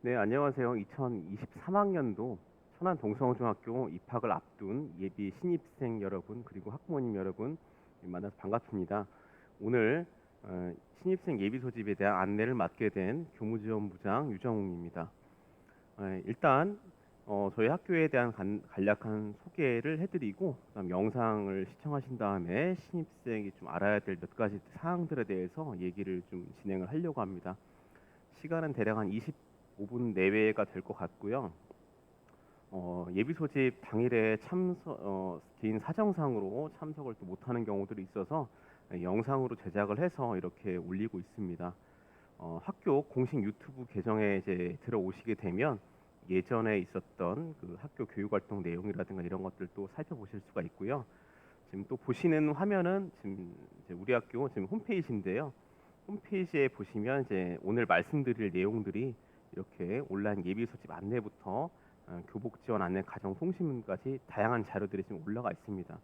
네, 안녕하세요. 2023학년도 천안 동성중학교 입학을 앞둔 예비 신입생 여러분 그리고 학부모님 여러분 만나서 반갑습니다. 오늘 신입생 예비 소집에 대한 안내를 맡게 된 교무지원부장 유정웅입니다. 일단 저희 학교에 대한 간략한 소개를 해드리고 그다음 영상을 시청하신 다음에 신입생이 좀 알아야 될 몇 가지 사항들에 대해서 얘기를 좀 진행을 하려고 합니다. 시간은 대략 한 25분 내외가 될 것 같고요. 예비 소집 당일에 개인 사정상으로 참석을 또 못하는 경우들이 있어서 영상으로 제작을 해서 이렇게 올리고 있습니다. 학교 공식 유튜브 계정에 이제 들어오시게 되면 예전에 있었던 그 학교 교육활동 내용이라든가 이런 것들도 살펴보실 수가 있고요. 지금 또 보시는 화면은 지금 이제 우리 학교 지금 홈페이지인데요. 홈페이지에 보시면 이제 오늘 말씀드릴 내용들이 이렇게 온라인 예비 소집 안내부터 교복 지원 안내 가정 송신문까지 다양한 자료들이 지금 올라가 있습니다.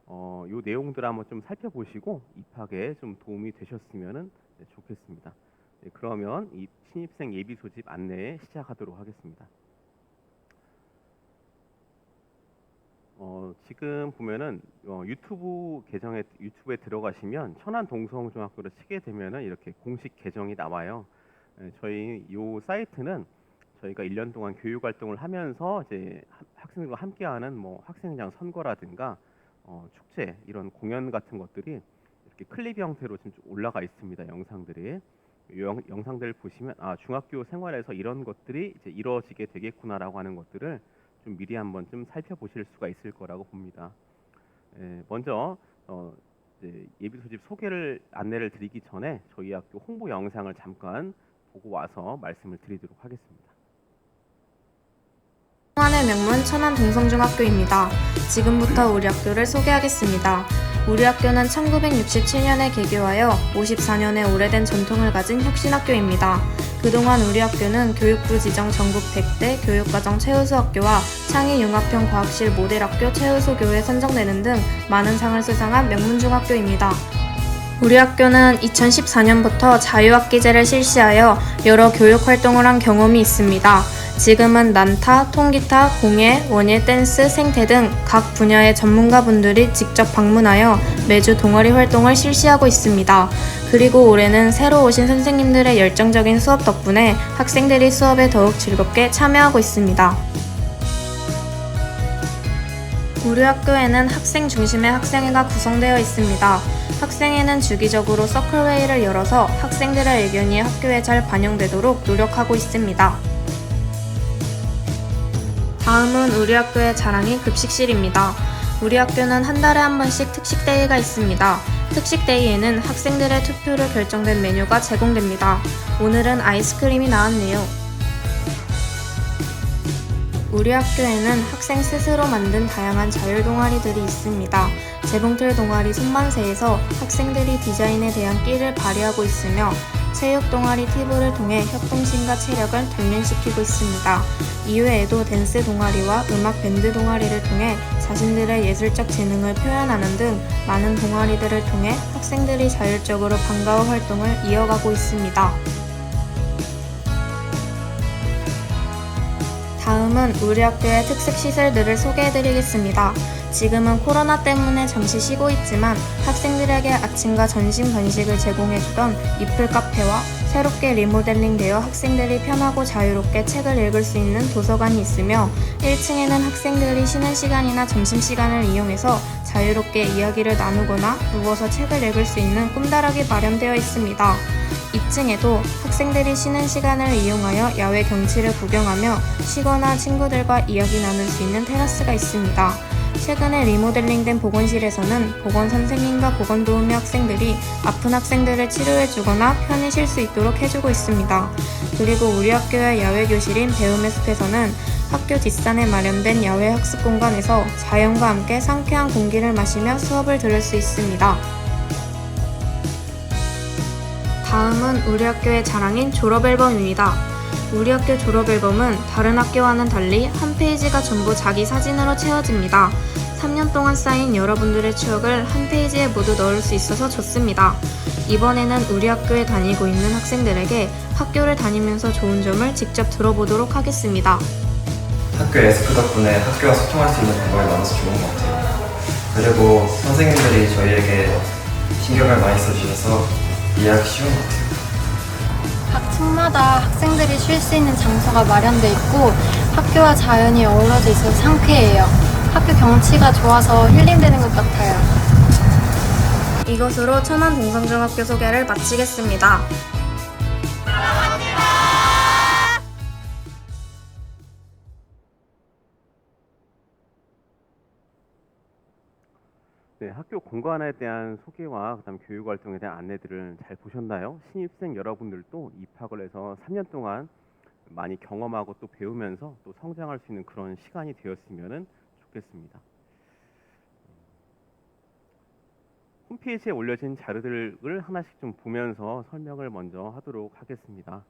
요 내용들 한번 좀 살펴보시고 입학에 좀 도움이 되셨으면 좋겠습니다. 네, 그러면 이 신입생 예비 소집 안내 시작하도록 하겠습니다. 지금 보면은 유튜브에 들어가시면 천안 동성중학교를 치게 되면은 이렇게 공식 계정이 나와요. 저희 요 사이트는 저희가 1년 동안 교육 활동을 하면서 이제 학생들과 함께하는 뭐 학생회장 선거라든가 축제 이런 공연 같은 것들이 이렇게 클립 형태로 지금 올라가 있습니다. 영상들이 영상들 보시면 중학교 생활에서 이런 것들이 이제 이루어지게 되겠구나라고 하는 것들을 좀 미리 한번 좀 살펴보실 수가 있을 거라고 봅니다. 먼저 이제 예비 소집 안내를 드리기 전에 저희 학교 홍보 영상을 잠깐 보고 와서 말씀을 드리도록 하겠습니다. 천안의 명문 천안 동성중학교입니다. 지금부터 우리 학교를 소개하겠습니다. 우리 학교는 1967년에 개교하여 54년의 오래된 전통을 가진 혁신학교입니다. 그동안 우리 학교는 교육부 지정 전국 100대 교육과정 최우수 학교와 창의융합형 과학실 모델학교 최우수 교에 선정되는 등 많은 상을 수상한 명문중학교입니다. 우리 학교는 2014년부터 자유학기제를 실시하여 여러 교육활동을 한 경험이 있습니다. 지금은 난타, 통기타, 공예, 원예, 댄스, 생태 등 각 분야의 전문가분들이 직접 방문하여 매주 동아리 활동을 실시하고 있습니다. 그리고 올해는 새로 오신 선생님들의 열정적인 수업 덕분에 학생들이 수업에 더욱 즐겁게 참여하고 있습니다. 우리 학교에는 학생 중심의 학생회가 구성되어 있습니다. 학생회는 주기적으로 서클회의를 열어서 학생들의 의견이 학교에 잘 반영되도록 노력하고 있습니다. 다음은 우리 학교의 자랑인 급식실입니다. 우리 학교는 한 달에 한 번씩 특식데이가 있습니다. 특식데이에는 학생들의 투표로 결정된 메뉴가 제공됩니다. 오늘은 아이스크림이 나왔네요. 우리 학교에는 학생 스스로 만든 다양한 자율 동아리들이 있습니다. 재봉틀 동아리 손만세에서 학생들이 디자인에 대한 끼를 발휘하고 있으며 체육 동아리 티브를 통해 협동심과 체력을 단련시키고 있습니다. 이외에도 댄스 동아리와 음악 밴드 동아리를 통해 자신들의 예술적 재능을 표현하는 등 많은 동아리들을 통해 학생들이 자율적으로 방과후 활동을 이어가고 있습니다. 다음은 우리 학교의 특색시설들을 소개해드리겠습니다. 지금은 코로나 때문에 잠시 쉬고 있지만 학생들에게 아침과 점심 간식을 제공해주던 이플 카페와 새롭게 리모델링되어 학생들이 편하고 자유롭게 책을 읽을 수 있는 도서관이 있으며 1층에는 학생들이 쉬는 시간이나 점심시간을 이용해서 자유롭게 이야기를 나누거나 누워서 책을 읽을 수 있는 꿈다락이 마련되어 있습니다. 2층에도 학생들이 쉬는 시간을 이용하여 야외 경치를 구경하며 쉬거나 친구들과 이야기 나눌 수 있는 테라스가 있습니다. 최근에 리모델링된 보건실에서는 보건선생님과 보건도우미 학생들이 아픈 학생들을 치료해주거나 편히 쉴 수 있도록 해주고 있습니다. 그리고 우리 학교의 야외교실인 배움의 숲에서는 학교 뒷산에 마련된 야외 학습 공간에서 자연과 함께 상쾌한 공기를 마시며 수업을 들을 수 있습니다. 다음은 우리 학교의 자랑인 졸업앨범입니다. 우리 학교 졸업앨범은 다른 학교와는 달리 한 페이지가 전부 자기 사진으로 채워집니다. 3년 동안 쌓인 여러분들의 추억을 한 페이지에 모두 넣을 수 있어서 좋습니다. 이번에는 우리 학교에 다니고 있는 학생들에게 학교를 다니면서 좋은 점을 직접 들어보도록 하겠습니다. 학교 에스크 덕분에 학교와 소통할 수 있는 방법이 많아서 좋은 것 같아요. 그리고 선생님들이 저희에게 신경을 많이 써주셔서 이해하기 쉬운 것 같아요. 각 층마다 학생들이 쉴 수 있는 장소가 마련돼 있고 학교와 자연이 어우러져 있어서 상쾌해요. 학교 경치가 좋아서 힐링되는 것 같아요. 이것으로 천안 동성중학교 소개를 마치겠습니다. 네, 학교 공간에 대한 소개와 그다음 교육 활동에 대한 안내들을 잘 보셨나요? 신입생 여러분들도 입학을 해서 3년 동안 많이 경험하고 또 배우면서 또 성장할 수 있는 그런 시간이 되었으면 좋겠습니다. 홈페이지에 올려진 자료들을 하나씩 좀 보면서 설명을 먼저 하도록 하겠습니다.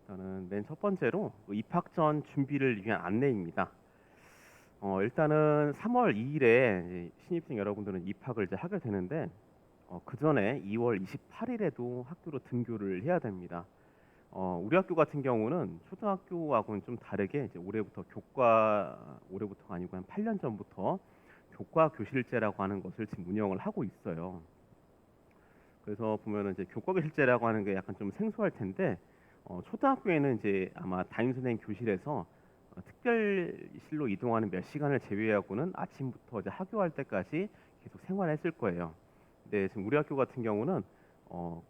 일단은 맨 첫 번째로 입학 전 준비를 위한 안내입니다. 일단은 3월 2일에 신입생 여러분들은 입학을 이제 하게 되는데 그 전에 2월 28일에도 학교로 등교를 해야 됩니다. 우리 학교 같은 경우는 초등학교하고는 좀 다르게 이제 올해부터가 아니고 한 8년 전부터 교과 교실제라고 하는 것을 지금 운영을 하고 있어요. 그래서 보면은 이제 교과 교실제라고 하는 게 약간 좀 생소할 텐데 초등학교에는 이제 아마 담임 선생님 교실에서 특별실로 이동하는 몇 시간을 제외하고는 아침부터 이제 학교할 때까지 계속 생활했을 거예요. 근데 지금 우리 학교 같은 경우는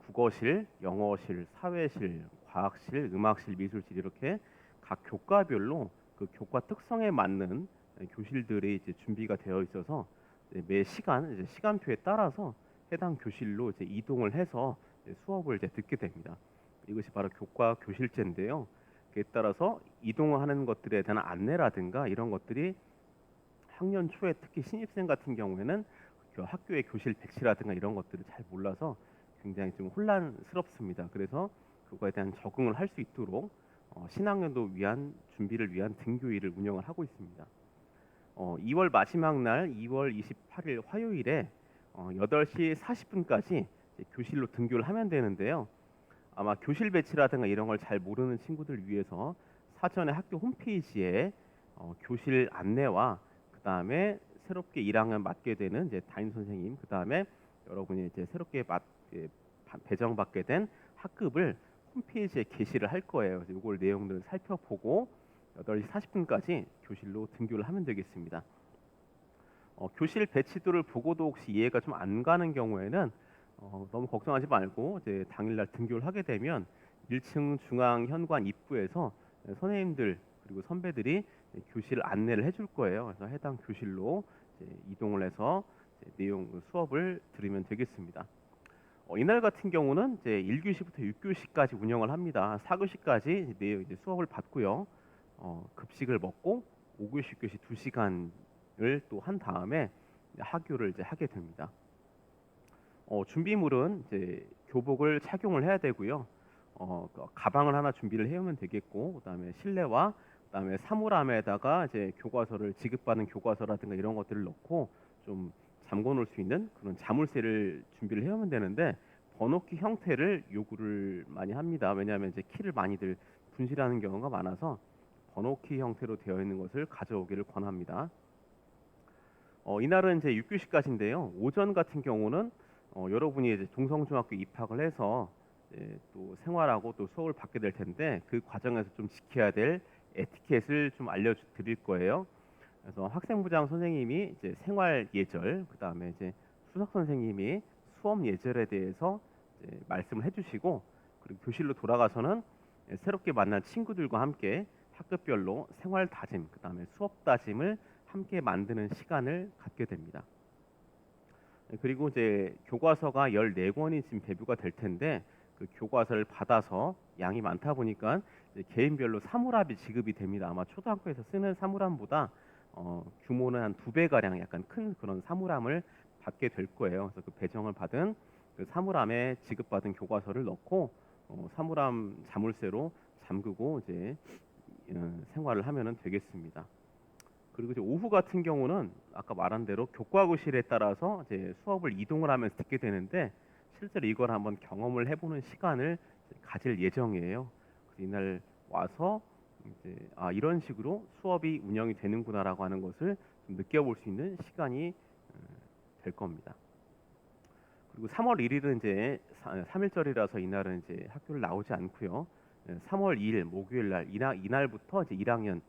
국어실, 영어실, 사회실, 과학실, 음악실, 미술실 이렇게 각 교과별로 그 교과 특성에 맞는 교실들이 이제 준비가 되어 있어서 매 시간 이제 시간표에 따라서 해당 교실로 이제 이동을 해서 이제 수업을 이제 듣게 됩니다. 이것이 바로 교과 교실제인데요. 그에 따라서 이동하는 것들에 대한 안내라든가 이런 것들이 학년 초에 특히 신입생 같은 경우에는 그 학교의 교실 백지라든가 이런 것들을 잘 몰라서 굉장히 좀 혼란스럽습니다. 그래서 그거에 대한 적응을 할 수 있도록 신학년도 위한 준비를 위한 등교일을 운영을 하고 있습니다. 2월 마지막 날 2월 28일 화요일에 8시 40분까지 교실로 등교를 하면 되는데요. 아마 교실 배치라든가 이런 걸 잘 모르는 친구들 위해서 사전에 학교 홈페이지에 교실 안내와 그 다음에 새롭게 1학년 맡게 되는 이제 담임 선생님, 그 다음에 여러분이 이제 새롭게 배정받게 된 학급을 홈페이지에 게시를 할 거예요. 그래서 이걸 내용들을 살펴보고 8시 40분까지 교실로 등교를 하면 되겠습니다. 교실 배치도를 보고도 혹시 이해가 좀 안 가는 경우에는 너무 걱정하지 말고 이제 당일날 등교를 하게 되면 1층 중앙 현관 입구에서 선생님들 그리고 선배들이 교실 안내를 해줄 거예요. 그래서 해당 교실로 이동을 해서 내용 수업을 들으면 되겠습니다. 이날 같은 경우는 이제 1교시부터 6교시까지 운영을 합니다. 4교시까지 내용 이제 수업을 받고요. 급식을 먹고 5교시, 6교시 2시간을 또 한 다음에 하교를 이제 하게 됩니다. 준비물은 이제 교복을 착용을 해야 되고요. 가방을 하나 준비를 해오면 되겠고, 그다음에 실내화, 그다음에 사물함에다가 이제 교과서를 지급받은 교과서라든가 이런 것들을 넣고 좀 잠궈 놓을 수 있는 그런 자물쇠를 준비를 해오면 되는데 번호키 형태를 요구를 많이 합니다. 왜냐하면 이제 키를 많이들 분실하는 경우가 많아서 번호키 형태로 되어 있는 것을 가져오기를 권합니다. 이날은 이제 6교시까지인데요. 오전 같은 경우는 여러분이 이제 동성중학교 입학을 해서 또 생활하고 또 수업을 받게 될 텐데 그 과정에서 좀 지켜야 될 에티켓을 좀 알려드릴 거예요. 그래서 학생부장 선생님이 이제 생활 예절, 그 다음에 이제 수석 선생님이 수업 예절에 대해서 이제 말씀을 해주시고 그리고 교실로 돌아가서는 새롭게 만난 친구들과 함께 학급별로 생활 다짐, 그 다음에 수업 다짐을 함께 만드는 시간을 갖게 됩니다. 그리고 이제 교과서가 14권이 지금 배부가 될 텐데 그 교과서를 받아서 양이 많다 보니까 이제 개인별로 사물함이 지급이 됩니다. 아마 초등학교에서 쓰는 사물함보다 규모는 한 2배 가량 약간 큰 그런 사물함을 받게 될 거예요. 그래서 그 배정을 받은 그 사물함에 지급받은 교과서를 넣고 사물함 자물쇠로 잠그고 이제 생활을 하면은 되겠습니다. 그리고 이제 오후 같은 경우는 아까 말한 대로 교과교실에 따라서 이제 수업을 이동을 하면서 듣게 되는데 실제로 이걸 한번 경험을 해보는 시간을 가질 예정이에요. 그래서 이날 와서 이제 이런 식으로 수업이 운영이 되는구나라고 하는 것을 좀 느껴볼 수 있는 시간이 될 겁니다. 그리고 3월 1일은 이제 3일절이라서 이날은 이제 학교를 나오지 않고요. 3월 2일 목요일 날 이날부터 이제 1학년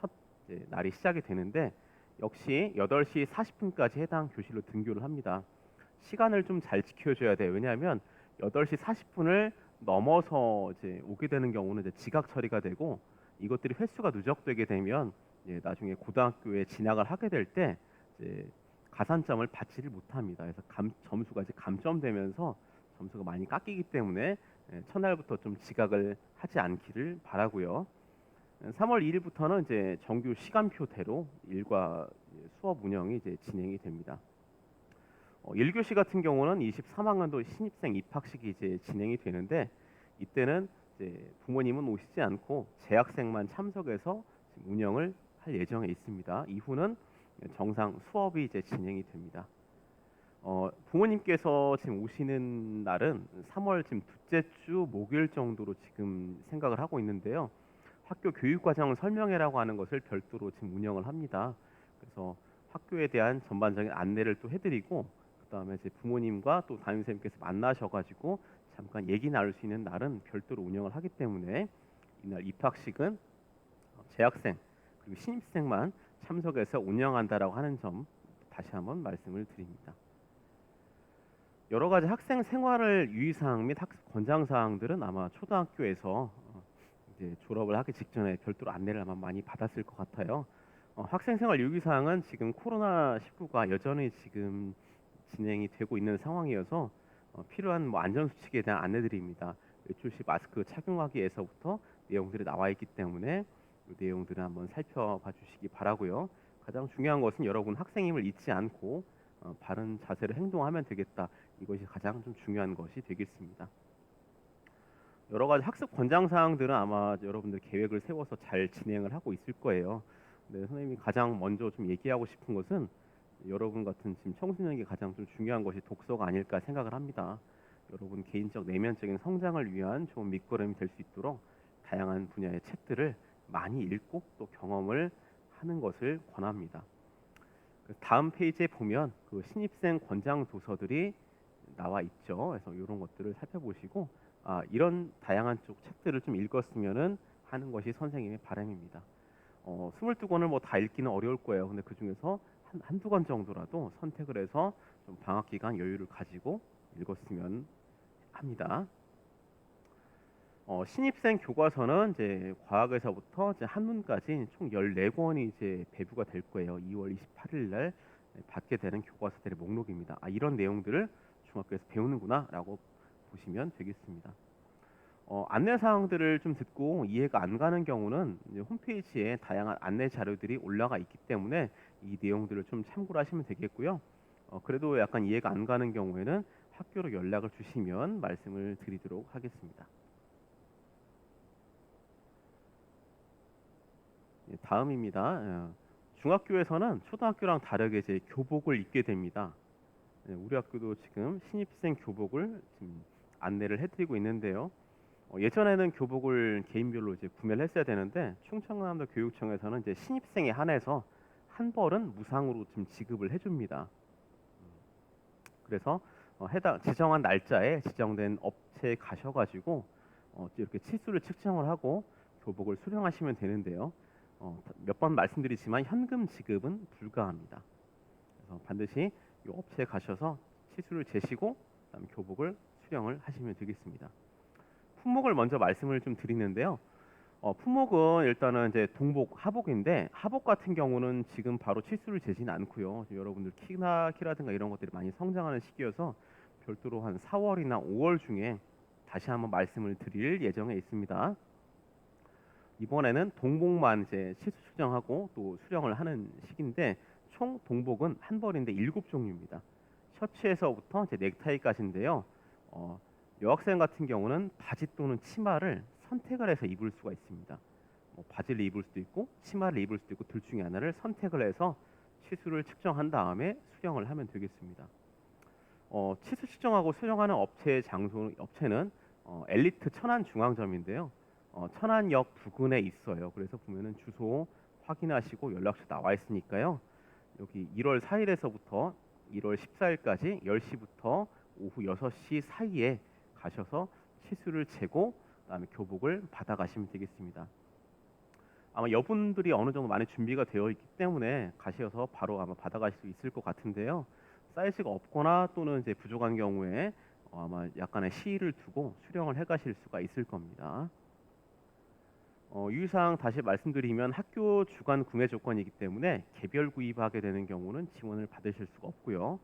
첫 이제 날이 시작이 되는데 역시 8시 40분까지 해당 교실로 등교를 합니다. 시간을 좀 잘 지켜줘야 돼요. 왜냐하면 8시 40분을 넘어서 이제 오게 되는 경우는 이제 지각 처리가 되고 이것들이 횟수가 누적되게 되면 이제 나중에 고등학교에 진학을 하게 될 때 이제 가산점을 받지를 못합니다. 그래서 점수가 이제 감점되면서 점수가 많이 깎이기 때문에 첫날부터 좀 지각을 하지 않기를 바라고요. 3월 2일부터는 이제 정규 시간표대로 일과 수업 운영이 이제 진행이 됩니다. 1교시 같은 경우는 23학년도 신입생 입학식이 이제 진행이 되는데 이때는 이제 부모님은 오시지 않고 재학생만 참석해서 운영을 할 예정에 있습니다. 이후는 정상 수업이 이제 진행이 됩니다. 부모님께서 지금 오시는 날은 3월 지금 둘째 주 목요일 정도로 지금 생각을 하고 있는데요. 학교 교육과정 설명회라고 하는 것을 별도로 지금 운영을 합니다. 그래서 학교에 대한 전반적인 안내를 또 해드리고 그다음에 이제 부모님과 또 담임선생님께서 만나셔가지고 잠깐 얘기 나눌 수 있는 날은 별도로 운영을 하기 때문에 이날 입학식은 재학생 그리고 신입생만 참석해서 운영한다라고 하는 점 다시 한번 말씀을 드립니다. 여러 가지 학생 생활을 유의사항 및 학습 권장 사항들은 아마 초등학교에서 이제 졸업을 하기 직전에 별도로 안내를 아마 많이 받았을 것 같아요. 학생 생활 유의 사항은 지금 코로나 19가 여전히 지금 진행이 되고 있는 상황이어서 필요한 뭐 안전 수칙에 대한 안내드립니다. 외출 시 마스크 착용하기에서부터 내용들이 나와 있기 때문에 이 내용들을 한번 살펴봐 주시기 바라고요. 가장 중요한 것은 여러분 학생임을 잊지 않고 바른 자세로 행동하면 되겠다. 이것이 가장 좀 중요한 것이 되겠습니다. 여러 가지 학습 권장 사항들은 아마 여러분들 계획을 세워서 잘 진행을 하고 있을 거예요. 근데 선생님이 가장 먼저 좀 얘기하고 싶은 것은 여러분 같은 지금 청소년에게 가장 좀 중요한 것이 독서가 아닐까 생각을 합니다. 여러분 개인적 내면적인 성장을 위한 좋은 밑거름이 될 수 있도록 다양한 분야의 책들을 많이 읽고 또 경험을 하는 것을 권합니다. 다음 페이지에 보면 그 신입생 권장 도서들이 나와 있죠. 그래서 이런 것들을 살펴보시고 이런 다양한 쪽 책들을 좀 읽었으면은 하는 것이 선생님의 바람입니다. 22권을 뭐 다 읽기는 어려울 거예요. 근데 그 중에서 한두 권 정도라도 선택을 해서 좀 방학 기간 여유를 가지고 읽었으면 합니다. 신입생 교과서는 이제 과학에서부터 이제 한문까지 총 14권이 이제 배부가 될 거예요. 2월 28일 날 받게 되는 교과서들의 목록입니다. 이런 내용들을 중학교에서 배우는구나라고 보시면 되겠습니다. 안내 사항들을 좀 듣고 이해가 안 가는 경우는 이제 홈페이지에 다양한 안내 자료들이 올라가 있기 때문에 이 내용들을 좀 참고를 하시면 되겠고요. 그래도 약간 이해가 안 가는 경우에는 학교로 연락을 주시면 말씀을 드리도록 하겠습니다. 다음입니다. 중학교에서는 초등학교랑 다르게 이제 교복을 입게 됩니다. 우리 학교도 지금 신입생 교복을 지금 안내를 해드리고 있는데요. 예전에는 교복을 개인별로 이제 구매를 했어야 되는데 충청남도 교육청에서는 이제 신입생에 한해서 한 벌은 무상으로 지금 지급을 해줍니다. 그래서 해당 지정한 날짜에 지정된 업체에 가셔가지고 이렇게 치수를 측정을 하고 교복을 수령하시면 되는데요. 몇 번 말씀드리지만 현금 지급은 불가합니다. 그래서 반드시 이 업체에 가셔서 치수를 재시고 그다음 교복을 수령을 하시면 되겠습니다. 품목을 먼저 말씀을 좀 드리는데요. 품목은 일단은 이제 동복, 하복인데 하복 같은 경우는 지금 바로 치수를 재지는 않고요. 여러분들 키라든가 이런 것들이 많이 성장하는 시기여서 별도로 한 4월이나 5월 중에 다시 한번 말씀을 드릴 예정에 있습니다. 이번에는 동복만 이제 치수 측정하고 또 수령을 하는 시기인데 총 동복은 한 벌인데 7종류입니다. 셔츠에서부터 이제 넥타이까지인데요. 여학생 같은 경우는 바지 또는 치마를 선택을 해서 입을 수가 있습니다. 바지를 입을 수도 있고 치마를 입을 수도 있고 둘 중에 하나를 선택을 해서 치수를 측정한 다음에 수령을 하면 되겠습니다. 치수 측정하고 수정하는 업체는 엘리트 천안중앙점인데요. 천안역 부근에 있어요. 그래서 보면은 주소 확인하시고 연락처 나와 있으니까요. 여기 1월 4일에서부터 1월 14일까지 10시부터 오후 6시 사이에 가셔서 치수를 재고 그다음에 교복을 받아가시면 되겠습니다. 아마 여분들이 어느 정도 많이 준비가 되어 있기 때문에 가셔서 바로 아마 받아가실 수 있을 것 같은데요. 사이즈가 없거나 또는 이제 부족한 경우에 아마 약간의 시일을 두고 수령을 해가실 수가 있을 겁니다. 유의사항 다시 말씀드리면 학교 주간 구매 조건이기 때문에 개별 구입하게 되는 경우는 지원을 받으실 수가 없고요.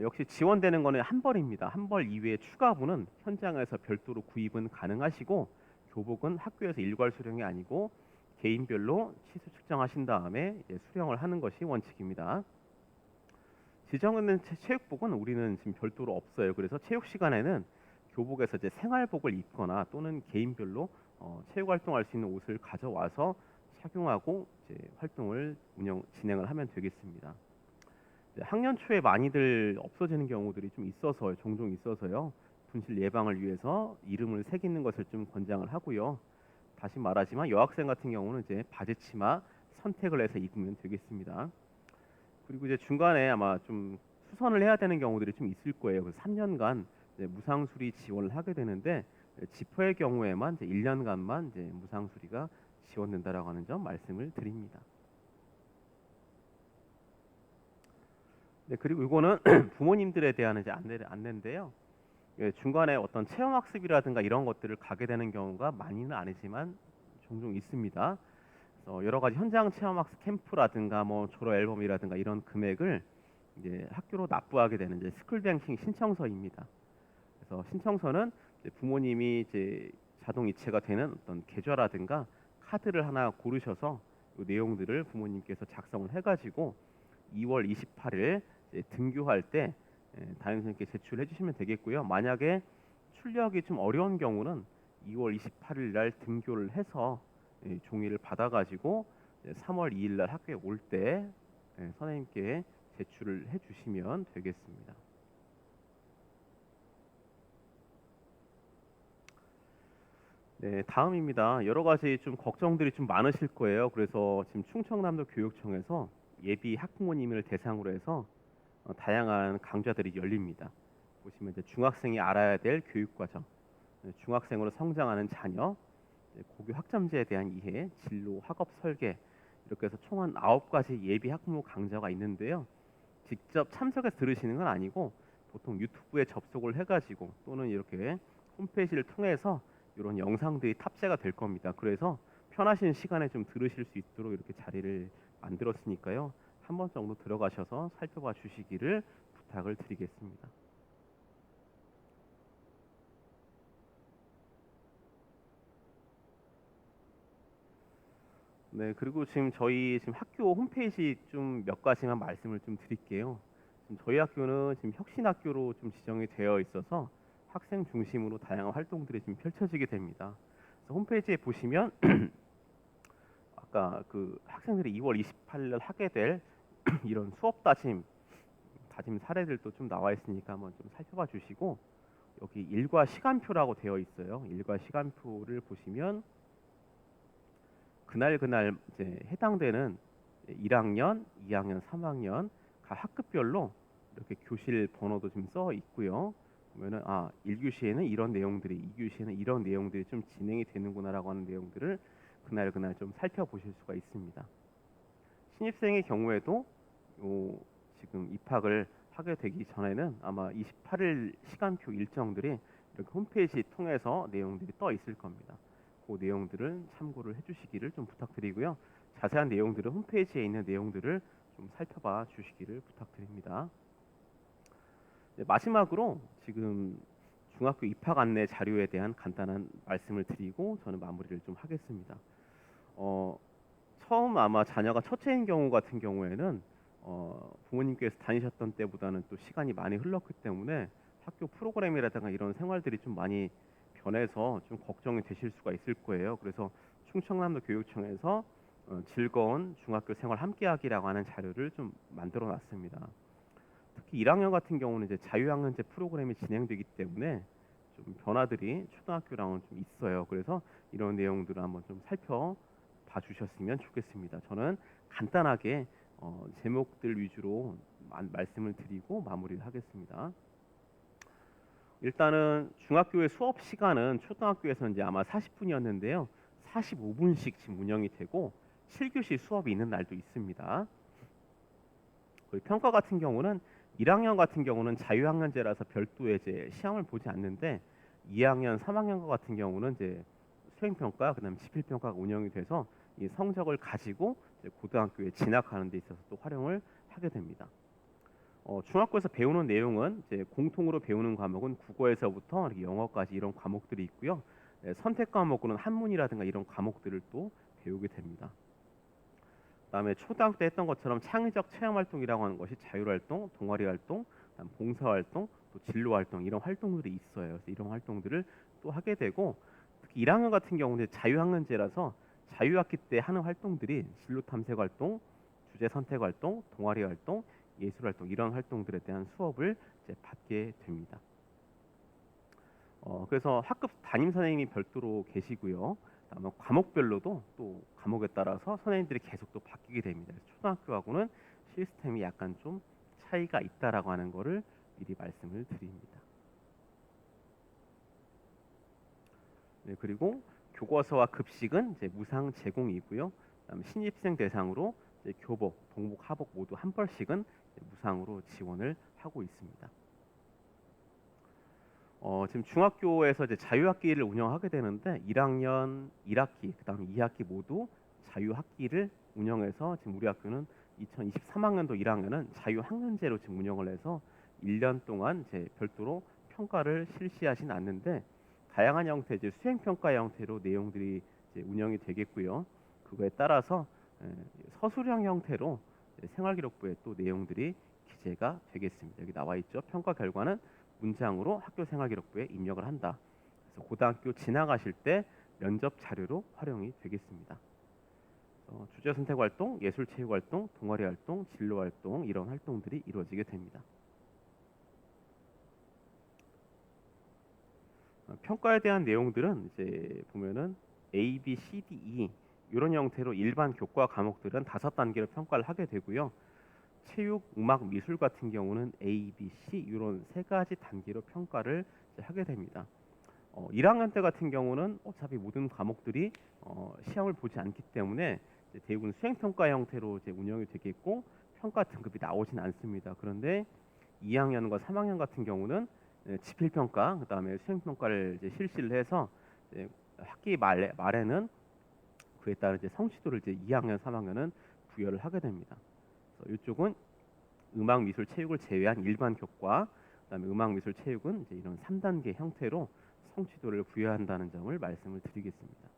역시 지원되는 거는 한 벌입니다. 한 벌 이외에 추가분은 현장에서 별도로 구입은 가능하시고 교복은 학교에서 일괄 수령이 아니고 개인별로 치수 측정하신 다음에 이제 수령을 하는 것이 원칙입니다. 지정된 체육복은 우리는 지금 별도로 없어요. 그래서 체육 시간에는 교복에서 이제 생활복을 입거나 또는 개인별로 체육 활동할 수 있는 옷을 가져와서 착용하고 이제 활동을 진행을 하면 되겠습니다. 학년 초에 많이들 없어지는 경우들이 좀 있어서 종종 있어서요. 분실 예방을 위해서 이름을 새기는 것을 좀 권장을 하고요. 다시 말하지만 여학생 같은 경우는 이제 바지 치마 선택을 해서 입으면 되겠습니다. 그리고 이제 중간에 아마 좀 수선을 해야 되는 경우들이 좀 있을 거예요. 그래서 3년간 무상 수리 지원을 하게 되는데 지퍼의 경우에만 이제 1년간만 이제 무상 수리가 지원된다라고 하는 점 말씀을 드립니다. 네, 그리고 이거는 부모님들에 대한 이제 안내인데요. 중간에 어떤 체험학습이라든가 이런 것들을 가게 되는 경우가 많이는 아니지만 종종 있습니다. 그래서 여러 가지 현장 체험학습 캠프라든가 뭐 졸업 앨범이라든가 이런 금액을 이제 학교로 납부하게 되는 이제 스쿨뱅킹 신청서입니다. 그래서 신청서는 이제 부모님이 이제 자동 이체가 되는 어떤 계좌라든가 카드를 하나 고르셔서 이 내용들을 부모님께서 작성을 해가지고 2월 28일 등교할 때 담임선생님께 제출해 주시면 되겠고요. 만약에 출력이 좀 어려운 경우는 2월 28일 날 등교를 해서 종이를 받아가지고 3월 2일 날 학교에 올 때 선생님께 제출을 해 주시면 되겠습니다. 네, 다음입니다. 여러 가지 좀 걱정들이 좀 많으실 거예요. 그래서 지금 충청남도 교육청에서 예비 학부모님을 대상으로 해서 다양한 강좌들이 열립니다. 보시면 이제 중학생이 알아야 될 교육과정, 중학생으로 성장하는 자녀, 고교 학점제에 대한 이해, 진로, 학업 설계 이렇게 해서 총 한 9가지 예비 학부모 강좌가 있는데요. 직접 참석해서 들으시는 건 아니고 보통 유튜브에 접속을 해가지고 또는 이렇게 홈페이지를 통해서 이런 영상들이 탑재가 될 겁니다. 그래서 편하신 시간에 좀 들으실 수 있도록 이렇게 자리를 만들었으니까요. 한 번 정도 들어가셔서 살펴봐 주시기를 부탁을 드리겠습니다. 네, 그리고 지금 저희 학교 홈페이지 좀 몇 가지만 말씀을 좀 드릴게요. 지금 저희 학교는 지금 혁신학교로 좀 지정이 되어 있어서 학생 중심으로 다양한 활동들이 좀 펼쳐지게 됩니다. 그래서 홈페이지에 보시면 아까 그 학생들이 2월 28일 날 하게 될 이런 수업 다짐 사례들도 좀 나와 있으니까 한번 좀 살펴봐 주시고 여기 일과 시간표라고 되어 있어요. 일과 시간표를 보시면 그날 이제 해당되는 1학년, 2학년, 3학년 각 학급별로 이렇게 교실 번호도 좀 써 있고요. 보면은 1교시에는 이런 내용들이, 2교시에는 이런 내용들이 좀 진행이 되는구나라고 하는 내용들을 그날 좀 살펴보실 수가 있습니다. 신입생의 경우에도 지금 입학을 하게 되기 전에는 아마 28일 시간표 일정들이 이렇게 홈페이지 통해서 내용들이 떠 있을 겁니다. 그 내용들을 참고를 해주시기를 좀 부탁드리고요. 자세한 내용들은 홈페이지에 있는 내용들을 좀 살펴봐 주시기를 부탁드립니다. 네, 마지막으로 지금 중학교 입학 안내 자료에 대한 간단한 말씀을 드리고 저는 마무리를 좀 하겠습니다. 처음 아마 자녀가 첫째인 경우 같은 경우에는 부모님께서 다니셨던 때보다는 또 시간이 많이 흘렀기 때문에 학교 프로그램이라든가 이런 생활들이 좀 많이 변해서 좀 걱정이 되실 수가 있을 거예요. 그래서 충청남도 교육청에서 즐거운 중학교 생활 함께하기라고 하는 자료를 좀 만들어 놨습니다. 특히 1학년 같은 경우는 이제 자유학년제 프로그램이 진행되기 때문에 좀 변화들이 초등학교랑은 좀 있어요. 그래서 이런 내용들을 한번 좀 살펴봐 주셨으면 좋겠습니다. 저는 간단하게 제목들 위주로 말씀을 드리고 마무리를 하겠습니다. 일단은 중학교의 수업 시간은 초등학교에서는 이제 아마 40분이었는데요. 45분씩 지금 운영이 되고 7교시 수업이 있는 날도 있습니다. 그리고 평가 같은 경우는 1학년 같은 경우는 자유학년제라서 별도의 이제 시험을 보지 않는데 2학년, 3학년 같은 경우는 이제 수행평가, 그다음 지필평가가 운영이 돼서 이 성적을 가지고 이제 고등학교에 진학하는 데 있어서 또 활용을 하게 됩니다. 중학교에서 배우는 내용은 이제 공통으로 배우는 과목은 국어에서부터 이렇게 영어까지 이런 과목들이 있고요. 선택 과목으로는 한문이라든가 이런 과목들을 또 배우게 됩니다. 그다음에 초등학교 때 했던 것처럼 창의적 체험 활동이라고 하는 것이 자율활동, 동아리 활동, 봉사활동, 또 진로활동 이런 활동들이 있어요. 그래서 이런 활동들을 또 하게 되고 특히 1학년 같은 경우는 자유학년제라서 자유학기 때 하는 활동들이 진로탐색활동, 주제선택활동, 동아리활동, 예술활동 이런 활동들에 대한 수업을 이제 받게 됩니다. 그래서 학급 담임 선생님이 별도로 계시고요. 그다음에 과목별로도 또 과목에 따라서 선생님들이 계속 또 바뀌게 됩니다. 그래서 초등학교하고는 시스템이 약간 좀 차이가 있다라고 하는 거를 미리 말씀을 드립니다. 네, 그리고 교과서와 급식은 이제 무상 제공이고요. 그다음에 신입생 대상으로 이제 교복, 동복, 하복 모두 한 벌씩은 무상으로 지원을 하고 있습니다. 지금 중학교에서 이제 자유학기를 운영하게 되는데 1학년 1학기, 그다음에 2학기 모두 자유학기를 운영해서 지금 우리 학교는 2023학년도 1학년은 자유학년제로 지금 운영을 해서 1년 동안 이제 별도로 평가를 실시하진 않는데 다양한 형태 이제 수행평가 형태로 내용들이 이제 운영이 되겠고요. 그거에 따라서 서술형 형태로 생활기록부에 또 내용들이 기재가 되겠습니다. 여기 나와 있죠. 평가 결과는 문장으로 학교 생활기록부에 입력을 한다. 그래서 고등학교 지나가실 때 면접 자료로 활용이 되겠습니다. 주제 선택 활동, 예술 체육 활동, 동아리 활동, 진로 활동 이런 활동들이 이루어지게 됩니다. 평가에 대한 내용들은 이제 보면은 A, B, C, D, E 이런 형태로 일반 교과 과목들은 5단계로 평가를 하게 되고요. 체육, 음악, 미술 같은 경우는 A, B, C 이런 3가지 단계로 평가를 하게 됩니다. 1학년 때 같은 경우는 어차피 모든 과목들이 시험을 보지 않기 때문에 대부분 수행평가 형태로 이제 운영이 되겠고 평가 등급이 나오진 않습니다. 그런데 2학년과 3학년 같은 경우는 지필평가, 그다음에 수행평가를 이제 실시를 해서 이제 학기 말에는 그에 따른 이제 성취도를 이제 2학년, 3학년은 부여를 하게 됩니다. 이쪽은 음악, 미술, 체육을 제외한 일반 교과, 그다음에 음악, 미술, 체육은 이제 이런 3단계 형태로 성취도를 부여한다는 점을 말씀을 드리겠습니다.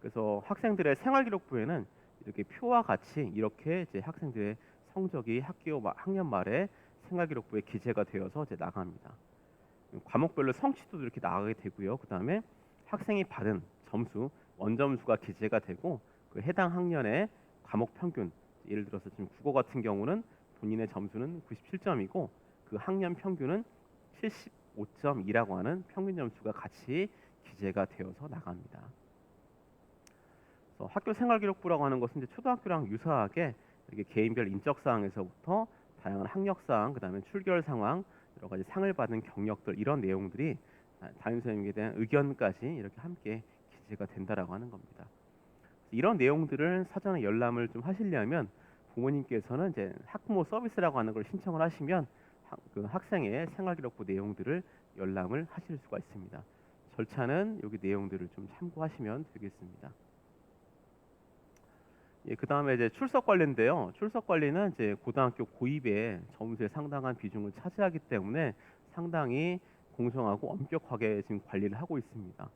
그래서 학생들의 생활기록부에는 이렇게 표와 같이 이렇게 이제 학생들의 성적이 학년 말에 생활기록부에 기재가 되어서 이제 나갑니다. 과목별로 성취도도 이렇게 나가게 되고요. 그다음에 학생이 받은 점수, 원점수가 기재가 되고 그 해당 학년의 과목 평균, 예를 들어서 지금 국어 같은 경우는 본인의 점수는 97점이고 그 학년 평균은 75.2라고 하는 평균 점수가 같이 기재가 되어서 나갑니다. 그래서 학교 생활기록부라고 하는 것은 이제 초등학교랑 유사하게 이렇게 개인별 인적 사항에서부터 다양한 학력 사항, 그다음에 출결 상황, 여러 가지 상을 받은 경력들 이런 내용들이 담임 선생님에 대한 의견까지 이렇게 함께 기재가 된다라고 하는 겁니다. 이런 내용들을 사전에 열람을 좀 하시려면 부모님께서는 이제 학부모 서비스라고 하는 걸 신청을 하시면 그 학생의 생활기록부 내용들을 열람을 하실 수가 있습니다. 절차는 여기 내용들을 좀 참고하시면 되겠습니다. 예, 그 다음에 이제 출석 관리인데요. 출석 관리는 이제 고등학교 고입의 점수의 상당한 비중을 차지하기 때문에 상당히 공정하고 엄격하게 지금 관리를 하고 있습니다.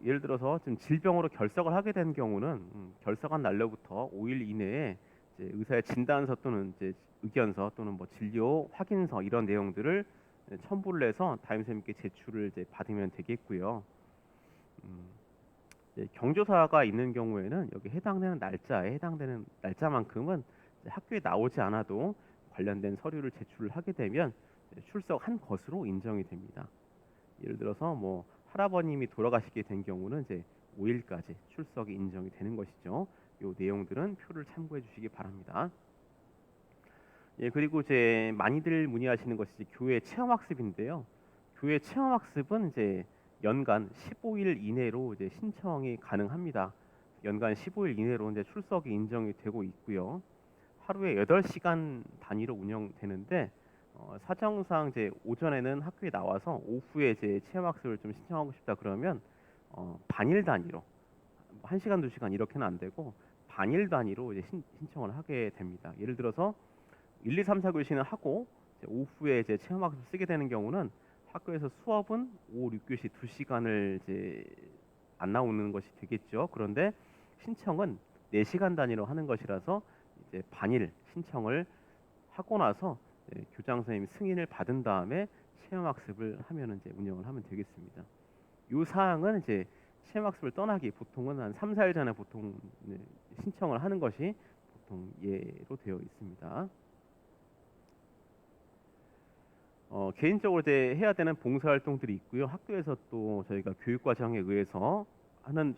예를 들어서 지금 질병으로 결석을 하게 된 경우는 결석한 날로부터 5일 이내에 이제 의사의 진단서 또는 이제 의견서 또는 뭐 진료 확인서 이런 내용들을 첨부를 해서 담임 선생님께 제출을 이제 받으면 되겠고요. 경조사가 있는 경우에는 여기 해당되는 날짜에 해당되는 날짜만큼은 학교에 나오지 않아도 관련된 서류를 제출을 하게 되면 출석한 것으로 인정이 됩니다. 예를 들어서 뭐 할아버님이 돌아가시게 된 경우는 이제 5일까지 출석이 인정이 되는 것이죠. 이 내용들은 표를 참고해 주시기 바랍니다. 예, 그리고 이제 많이들 문의하시는 것이 교회 체험학습인데요. 교회 체험학습은 이제 연간 15일 이내로 이제 신청이 가능합니다. 연간 15일 이내로 이제 출석이 인정이 되고 있고요. 하루에 8시간 단위로 운영되는데 사정상 이제 오전에는 학교에 나와서 오후에 이제 체험학습을 좀 신청하고 싶다 그러면 반일 단위로 1시간, 2시간 이렇게는 안 되고 반일 단위로 이제 신청을 하게 됩니다. 예를 들어서 1, 2, 3, 4교시는 하고 이제 오후에 이제 체험학습 쓰게 되는 경우는 학교에서 수업은 5, 6교시 2시간을 이제 안 나오는 것이 되겠죠. 그런데 신청은 4시간 단위로 하는 것이라서 이제 반일 신청을 하고 나서 교장 선생님 승인을 받은 다음에 체험학습을 하면 이제 운영을 하면 되겠습니다. 이 사항은 이제 체험학습을 떠나기 보통은 한 3, 4일 전에 보통 신청을 하는 것이 보통 예로 되어 있습니다. 개인적으로 이제 해야 되는 봉사활동들이 있고요. 학교에서 또 저희가 교육과정에 의해서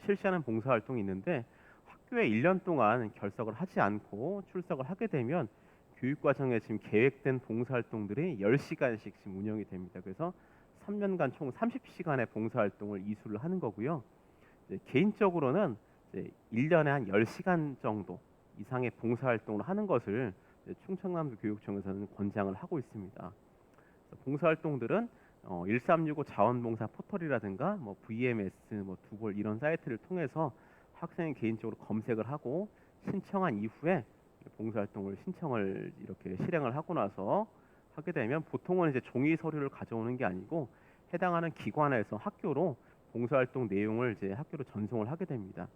실시하는 봉사활동이 있는데 학교에 1년 동안 결석을 하지 않고 출석을 하게 되면 교육과정에 지금 계획된 봉사활동들이 10시간씩 지금 운영이 됩니다. 그래서 3년간 총 30시간의 봉사활동을 이수를 하는 거고요. 개인적으로는 이제 1년에 한 10시간 정도 이상의 봉사활동을 하는 것을 충청남도 교육청에서는 권장을 하고 있습니다. 봉사활동들은 1365 자원봉사 포털이라든가 뭐 VMS, 뭐 두볼 이런 사이트를 통해서 학생이 개인적으로 검색을 하고 신청한 이후에 봉사활동을 신청을 이렇게 실행을 하고 나서 하게 되면 보통은 이제 종이 서류를 가져오는 게 아니고 해당하는 기관에서 학교로 봉사활동 내용을 이제 학교로 전송을 하게 됩니다.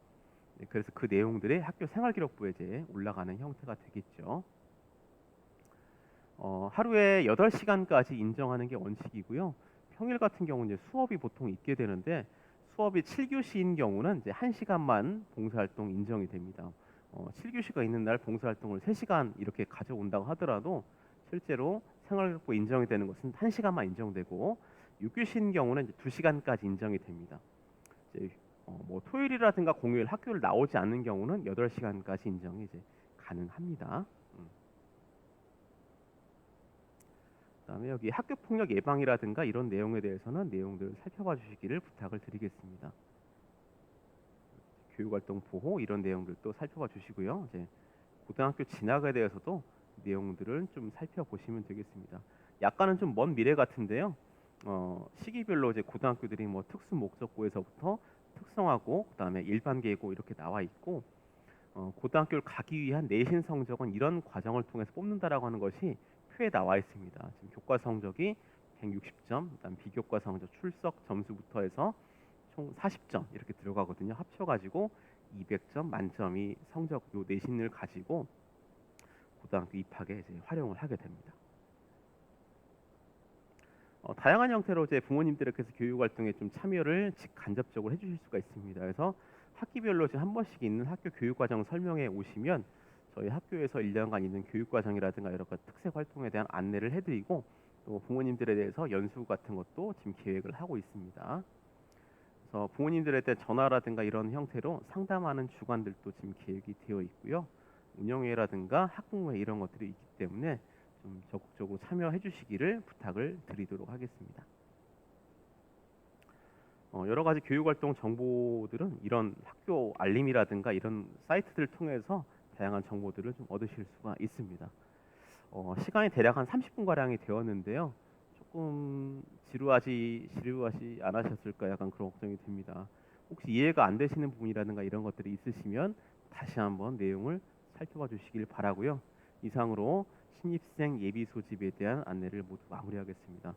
그래서 그 내용들이 학교 생활기록부에 이제 올라가는 형태가 되겠죠. 하루에 8시간까지 인정하는 게 원칙이고요. 평일 같은 경우는 이제 수업이 보통 있게 되는데 수업이 7교시인 경우는 이제 1시간만 봉사활동 인정이 됩니다. 7교시가 있는 날 봉사활동을 3시간 이렇게 가져온다고 하더라도 실제로 생활기록부 인정이 되는 것은 1시간만 인정되고 6교시인 경우는 이제 2시간까지 인정이 됩니다. 이제 뭐 토요일이라든가 공휴일 학교를 나오지 않는 경우는 8시간까지 인정이 이제 가능합니다. 그다음에 여기 학교 폭력 예방이라든가 이런 내용에 대해서는 내용들을 살펴봐 주시기를 부탁을 드리겠습니다. 교육활동 보호 이런 내용들도 살펴봐 주시고요. 이제 고등학교 진학에 대해서도 내용들을 좀 살펴보시면 되겠습니다. 약간은 좀 먼 미래 같은데요. 시기별로 이제 고등학교들이 뭐 특수 목적고에서부터 특성화고 그다음에 일반 계고 이렇게 나와 있고 고등학교를 가기 위한 내신 성적은 이런 과정을 통해서 뽑는다라고 하는 것이 표에 나와 있습니다. 지금 교과 성적이 160점, 그다음 비교과 성적 출석 점수부터 해서 총 40점 이렇게 들어가거든요. 합쳐가지고 200점 만점이 성적 요 내신을 가지고 고등학교 입학에 이제 활용을 하게 됩니다. 다양한 형태로 이제 부모님들께서 교육 활동에 좀 참여를 간접적으로 해주실 수가 있습니다. 그래서 학기별로 지금 한 번씩 있는 학교 교육 과정 설명회 오시면 저희 학교에서 1년간 있는 교육 과정이라든가 여러 가지 특색 활동에 대한 안내를 해드리고 또 부모님들에 대해서 연수 같은 것도 지금 계획을 하고 있습니다. 그래서 부모님들에 대한 전화라든가 이런 형태로 상담하는 주간들도 지금 계획이 되어 있고요. 운영회라든가 학부모회 이런 것들이 있기 때문에 좀 적극적으로 참여해 주시기를 부탁을 드리도록 하겠습니다. 여러 가지 교육활동 정보들은 이런 학교 알림이라든가 이런 사이트들을 통해서 다양한 정보들을 좀 얻으실 수가 있습니다. 시간이 대략 한 30분 가량이 되었는데요. 조금 지루하지 않으셨을까 약간 그런 걱정이 됩니다. 혹시 이해가 안 되시는 부분이라든가 이런 것들이 있으시면 다시 한번 내용을 살펴봐 주시길 바라고요. 이상으로 신입생 예비 소집에 대한 안내를 모두 마무리하겠습니다.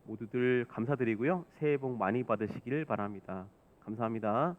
모두들 감사드리고요. 새해 복 많이 받으시길 바랍니다. 감사합니다.